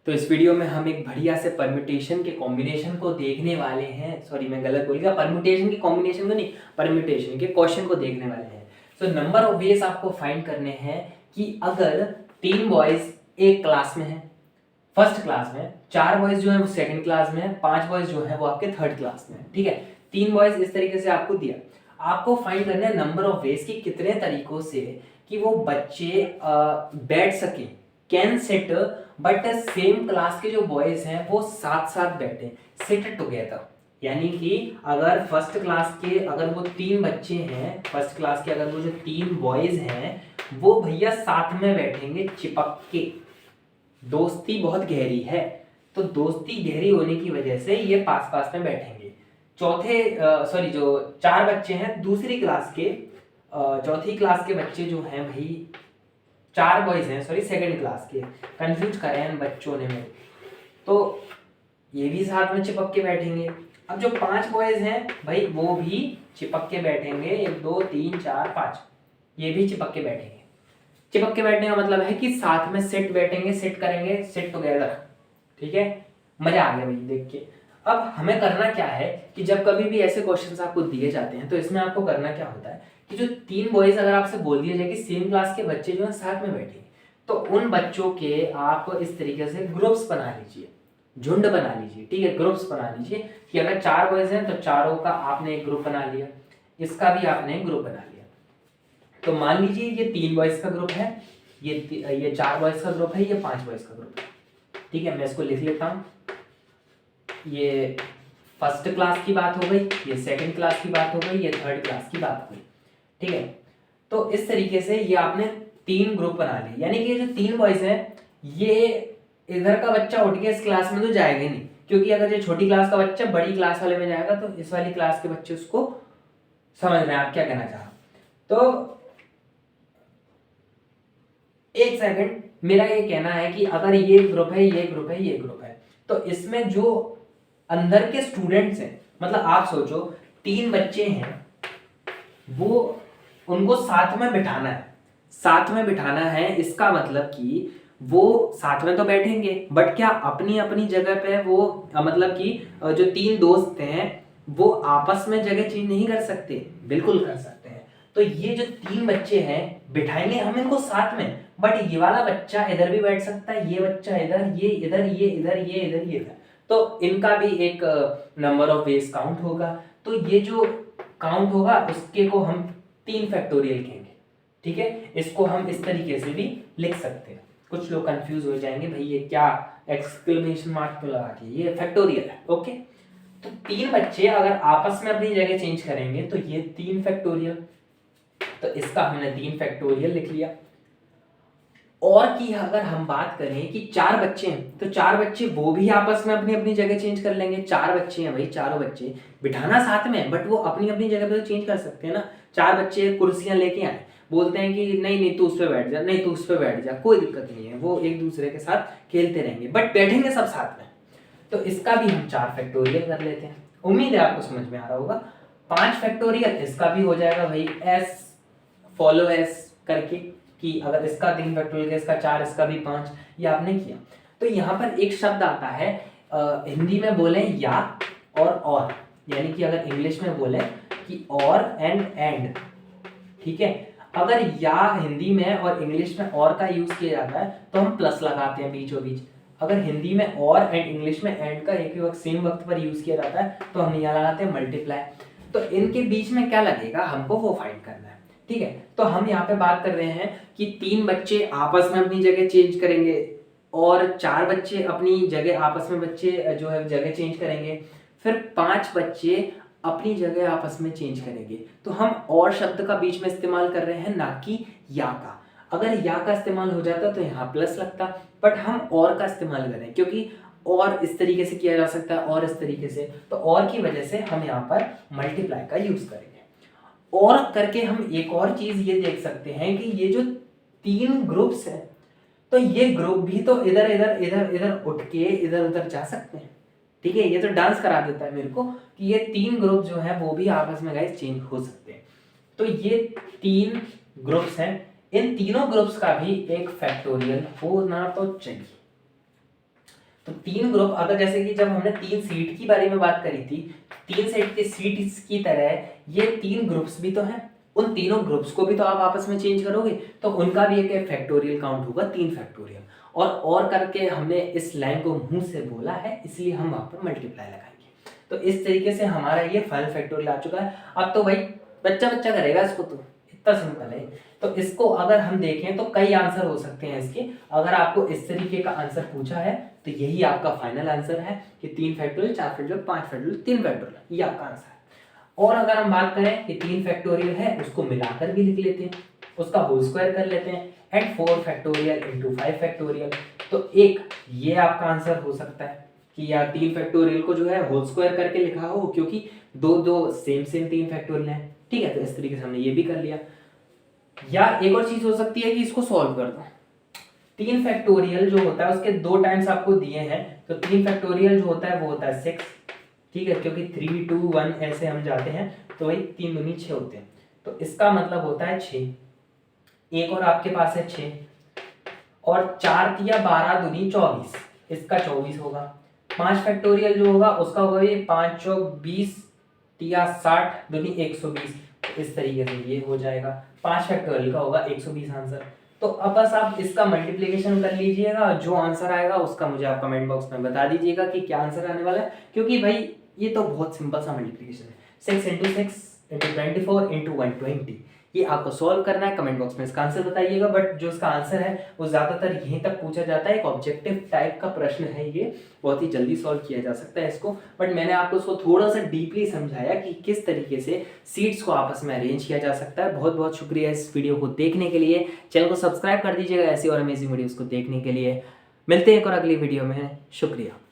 तो इस वीडियो में हम एक बढ़िया से परम्यूटेशन के कॉम्बिनेशन को देखने वाले हैं। सॉरी, मैं गलत बोल गया, परम्यूटेशन की कॉम्बिनेशन को नहीं, परम्यूटेशन के क्वेश्चन को देखने वाले हैं। सो नंबर ऑफ वेज आपको फाइंड करने हैं कि अगर 3 बॉयज एक क्लास में हैं, फर्स्ट क्लास में, 4 बॉयज जो है वो सेकंड क्लास में है, 5 बॉयज जो है वो आपके थर्ड क्लास में है। ठीक है, 3 बॉयज इस तरीके से आपको दिया। आपको फाइंड करना है नंबर ऑफ वेज कि कितने तरीकों से कि वो बच्चे बैठ सके, can sit but same class के जो बॉयज हैं वो साथ साथ बैठे, सिट टुगेदर। यानी कि अगर फर्स्ट क्लास के अगर वो 3 बच्चे हैं, फर्स्ट क्लास के अगर वो जो 3 बॉयज हैं वो भैया साथ में बैठेंगे चिपक के। दोस्ती बहुत गहरी है, तो दोस्ती गहरी होने की वजह से ये पास पास में बैठेंगे। जो 4 बच्चे हैं दूसरी क्लास के, चौथी क्लास के बच्चे जो हैं भाई, 4 बॉयज हैं, सॉरी सेकंड क्लास के, कंफ्यूज करे हैं बच्चों ने मेरे, तो ये भी साथ में चिपक के बैठेंगे। अब जो 5 बॉयज हैं भाई वो भी चिपक के बैठेंगे, 1 2 3 4 5, ये भी चिपक के बैठेंगे। चिपक के बैठने का मतलब है कि साथ में सिट बैठेंगे, सिट करेंगे, सिट टुगेदर। ठीक है, मजा आ गया भाई देख के। अब हमें करना क्या है कि जब कभी भी ऐसे क्वेश्चंस आपको दिए जाते हैं तो इसमें आपको करना क्या होता है कि जो 3 बॉयज अगर आपसे बोल दिया जाए कि सेम क्लास के बच्चे जो है साथ में बैठे, तो उन बच्चों के आप इस तरीके से ग्रुप्स बना लीजिए, झुंड बना लीजिए। ठीक है, ग्रुप्स बना लीजिए कि अगर 4 बॉयज हैं तो चारों का आपने एक ग्रुप बना लिया, इसका भी आपने एक ग्रुप बना लिया। तो मान लीजिए ये 3 बॉयज का ग्रुप है, ये 4 बॉयज का ग्रुप है, ये 5 बॉयज का ग्रुप है। ठीक है, मैं इसको लिख लेता हूँ। ये फर्स्ट क्लास की बात हो गई, ये सेकंड क्लास की बात हो गई, ये थर्ड क्लास की बात हो गई। ठीक है, तो इस तरीके से ये आपने 3 ग्रुप बना लिए। यानी कि ये जो 3 बॉयज हैं, ये इधर का बच्चा उठ के इस क्लास में तो जाएगा ही नहीं, क्योंकि अगर ये छोटी क्लास का बच्चा बड़ी क्लास वाले में जाएगा तो इस वाली क्लास के बच्चे उसको समझ रहे हैं आप क्या कहना चाह। तो एक सेकंड, मेरा ये कहना है कि अगर ये ग्रुप है, ये ग्रुप है, ये ग्रुप है, तो इसमें जो अंदर के स्टूडेंट्स हैं, मतलब आप सोचो 3 बच्चे हैं, वो उनको साथ में बिठाना है, साथ में बिठाना है। इसका मतलब कि वो साथ में तो बैठेंगे बट क्या अपनी अपनी जगह पे वो मतलब कि जो 3 दोस्त हैं वो आपस में जगह चेंज नहीं कर सकते? बिल्कुल कर सकते हैं। तो ये जो 3 बच्चे हैं बिठाएंगे हम इनको साथ में, बट ये वाला बच्चा इधर भी बैठ सकता है, ये बच्चा इधर, ये इधर, ये इधर, ये इधर, ये इधर, तो इनका भी एक नंबर ऑफ वेज काउंट होगा। तो ये जो काउंट होगा उसके को हम 3 फैक्टोरियल कहेंगे। ठीक है, इसको हम इस तरीके से भी लिख सकते हैं। कुछ लोग कंफ्यूज हो जाएंगे भाई ये क्या एक्सक्लेमेशन मार्क क्यों लगा के, ये फैक्टोरियल है। ओके, तो 3 बच्चे अगर आपस में अपनी जगह चेंज करेंगे तो ये 3 फैक्टोरियल, तो इसका हमने 3 फैक्टोरियल लिख लिया। और की अगर हम बात करें कि 4 बच्चे हैं तो 4 बच्चे वो भी आपस में अपनी अपनी जगह चेंज कर लेंगे। 4 बच्चे हैं भाई, चारों बच्चे बिठाना साथ में, बट वो अपनी अपनी जगह पे तो चेंज कर सकते हैं ना। 4 बच्चे कुर्सियां लेके आए, बोलते हैं कि नहीं नहीं तू उस पर बैठ जा, नहीं तू उस पर बैठ जा, कोई दिक्कत नहीं है, वो एक दूसरे के साथ खेलते रहेंगे बट बैठेंगे सब साथ में। तो इसका भी हम 4 फैक्टोरियल कर लेते हैं। उम्मीद है आपको समझ में आ रहा होगा। 5 फैक्टोरियल इसका भी हो जाएगा भाई, एस फॉलो एस करके, कि अगर इसका 3 फैक्टोरियल है, इसका 4, इसका भी 5, ये आपने किया। तो यहाँ पर एक शब्द आता है, हिंदी में बोले या और, यानी कि अगर इंग्लिश में बोले कि और एंड। ठीक है, अगर या हिंदी में और इंग्लिश में और का यूज किया जाता है तो हम प्लस लगाते हैं बीचों बीच। अगर हिंदी में और एंड, इंग्लिश में एंड का एक ही वक्त सेम वक्त पर यूज किया जाता है तो हम यहाँ लगाते हैं मल्टीप्लाई। तो इनके बीच में क्या लगेगा हमको वो फाइंड करना है। ठीक है, तो हम यहाँ पे बात कर रहे हैं कि 3 बच्चे आपस में अपनी जगह चेंज करेंगे और 4 बच्चे अपनी जगह आपस में बच्चे जो है जगह चेंज करेंगे, फिर 5 बच्चे अपनी जगह आपस में चेंज करेंगे। तो हम और शब्द का बीच में इस्तेमाल कर रहे हैं, ना कि या का। अगर या का इस्तेमाल हो जाता तो यहाँ प्लस लगता, बट हम और का इस्तेमाल करें क्योंकि और इस तरीके से किया जा सकता है और इस तरीके से, तो और की वजह से हम यहाँ पर मल्टीप्लाई का यूज करेंगे। और करके हम एक और चीज ये देख सकते हैं कि ये जो 3 ग्रुप्स हैं तो ये ग्रुप भी तो इधर इधर इधर इधर उठ के इधर उधर जा सकते हैं। ठीक है, ये तो डांस करा देता है मेरे को कि ये 3 ग्रुप जो है वो भी आपस में गाइस चेंज हो सकते हैं। तो ये 3 ग्रुप्स हैं, इन तीनों ग्रुप्स का भी एक फैक्टोरियल होना तो चाहिए। तो 3 ग्रुप, अगर जैसे कि जब हमने 3 सीट की बारे में बात करी थी, 3 सेट के सीट्स की तरह ये 3 ग्रुप्स भी तो हैं, उन तीनों ग्रुप्स को भी तो आप आपस में चेंज करोगे, तो उनका भी एक फैक्टोरियल काउंट होगा 3 फैक्टोरियल। और करके हमने इस लाइन को मुंह से बोला है, इसलिए हम वहां पर मल्टीप्लाई लगाएंगे। तो इस तरीके से हमारा ये फाइनल फैक्टोरियल आ चुका है। अब तो भाई बच्चा करेगा इसको, तो इतना सिंपल है। तो इसको अगर हम देखें तो कई आंसर हो सकते हैं इसके। अगर आपको इस तरीके का आंसर पूछा है तो यही आपका फाइनल आंसर है कि 3 फैक्टोरियल, 4 फैक्टोरियल, 5 फैक्टोरियल, 3 फैक्टोरियल, ये आपका आंसर है। और अगर हम बात करें कि 3 फैक्टोरियल है, उसको मिलाकर भी लिख लेते हैं, उसका होल स्क्वायर कर लेते हैं, एंड 4 फैक्टोरियल इंटू 5 फैक्टोरियल। तो एक ये आपका आंसर हो सकता है कि या 3 फैक्टोरियल को जो है होल स्क्वायर करके लिखा हो, क्योंकि दो सेम 3 फैक्टोरियल है। ठीक है, तो इस तरीके से हमने ये भी कर लिया। या एक और चीज हो सकती है कि इसको सॉल्व कर दो। 3 फैक्टोरियल जो होता है उसके 2 टाइम्स आपको दिए हैं, तो 3 फैक्टोरियल जो होता है वो होता है 6। ठीक है, क्योंकि 3 2 1 ऐसे हम जाते हैं, तो वही 3 दूनी 6 होते हैं, तो इसका मतलब होता है 6। एक और आपके पास है 6, और 4 तिया 12 दूनी 24, इसका 24 होगा। 5 फैक्टोरियल जो होगा उसका होगा ये 5 चौक 20 तिया 60 दूनी 120, इस तरीके से ये हो जाएगा। 5 फैक्टोरियल का होगा 120 आंसर। तो अब बस आप इसका मल्टीप्लिकेशन कर लीजिएगा, जो आंसर आएगा उसका मुझे आप कमेंट बॉक्स में बता दीजिएगा कि क्या आंसर आने वाला है, क्योंकि भाई ये तो बहुत सिंपल सा मल्टीप्लिकेशन है। 6 इंटू 6 इंटू 24 इंटू 120, ये आपको सॉल्व करना है। कमेंट बॉक्स में इसका आंसर बताइएगा। बट जो इसका आंसर है वो ज़्यादातर यहीं तक पूछा जाता है, एक ऑब्जेक्टिव टाइप का प्रश्न है ये, बहुत ही जल्दी सॉल्व किया जा सकता है इसको। बट मैंने आपको इसको थोड़ा सा डीपली समझाया कि किस तरीके से सीट्स को आपस में अरेंज किया जा सकता है। बहुत बहुत शुक्रिया इस वीडियो को देखने के लिए। चैनल को सब्सक्राइब कर दीजिएगा ऐसी और अमेजिंग वीडियोज़ को देखने के लिए। मिलते हैं एक और अगली वीडियो में। शुक्रिया।